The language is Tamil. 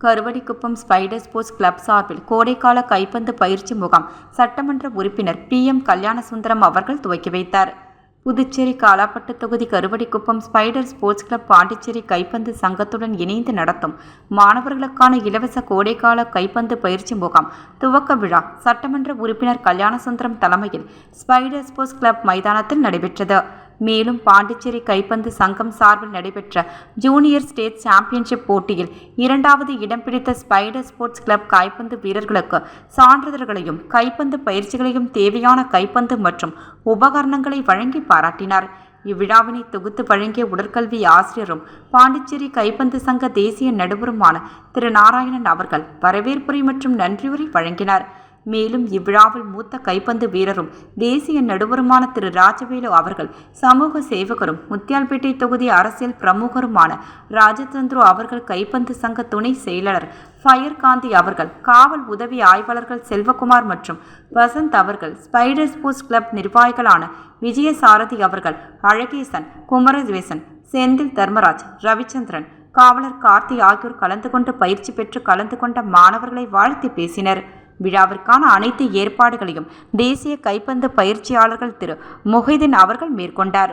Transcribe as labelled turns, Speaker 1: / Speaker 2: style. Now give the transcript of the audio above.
Speaker 1: கருவடிக்குப்பம் ஸ்பைடர் ஸ்போர்ட்ஸ் கிளப் சார்பில் கோடைக்கால கைப்பந்து பயிற்சி முகாம் சட்டமன்ற உறுப்பினர் PM கல்யாணசுந்தரம் அவர்கள் துவக்கி வைத்தார். புதுச்சேரி காலாப்பட்டு தொகுதி Karuvadikuppam spider sports club Pondicherry கைப்பந்து சங்கத்துடன் இணைந்து நடத்தும் மாணவர்களுக்கான இலவச கோடைக்கால கைப்பந்து பயிற்சி முகாம் துவக்க விழா சட்டமன்ற உறுப்பினர் கல்யாணசுந்தரம் தலைமையில் ஸ்பைடர் ஸ்போர்ட்ஸ் கிளப் மைதானத்தில் நடைபெற்றது. மேலும் பாண்டிச்சேரி கைப்பந்து சங்கம் சார்பில் நடைபெற்ற ஜூனியர் ஸ்டேட் சாம்பியன்ஷிப் போட்டியில் 2வது இடம் பிடித்த ஸ்பைடர் ஸ்போர்ட்ஸ் கிளப் கைப்பந்து வீரர்களுக்கு சான்றிதழ்களையும் கைப்பந்து பயிற்சிகளையும் தேவையான கைப்பந்து மற்றும் உபகரணங்களை வழங்கி பாராட்டினார். இவ்விழாவினை தொகுத்து வழங்கிய உடற்கல்வி ஆசிரியரும் பாண்டிச்சேரி கைப்பந்து சங்க தேசிய நடுவருமான திரு நாராயணன் அவர்கள் வரவேற்புரை மற்றும் நன்றியுரை வழங்கினார். மேலும் இவ்விழாவில் மூத்த கைப்பந்து வீரரும் தேசிய நடுவருமான திரு ராஜவேலு அவர்கள், சமூக சேவகரும் முத்தியால்பேட்டை தொகுதி அரசியல் பிரமுகருமான ராஜச்சந்திரு அவர்கள், கைப்பந்து சங்க துணை செயலாளர் ஃபயர் காந்தி அவர்கள், காவல் உதவி ஆய்வாளர்கள் செல்வகுமார் மற்றும் வசந்த் அவர்கள், ஸ்பைடர் ஸ்போர்ட்ஸ் கிளப் நிர்வாகிகளான விஜயசாரதி அவர்கள், அழகேசன், குமரவேசன், செந்தில் தர்மராஜ், ரவிச்சந்திரன், காவலர் கார்த்தி ஆகியோர் கலந்து கொண்டு பயிற்சி பெற்று கலந்து கொண்ட மாணவர்களை வாழ்த்தி பேசினர். விழாவிற்கான அனைத்து ஏற்பாடுகளையும் தேசிய கைப்பந்து பயிற்சியாளர்கள் திரு முஹிதீன் அவர்கள் மேற்கொண்டார்.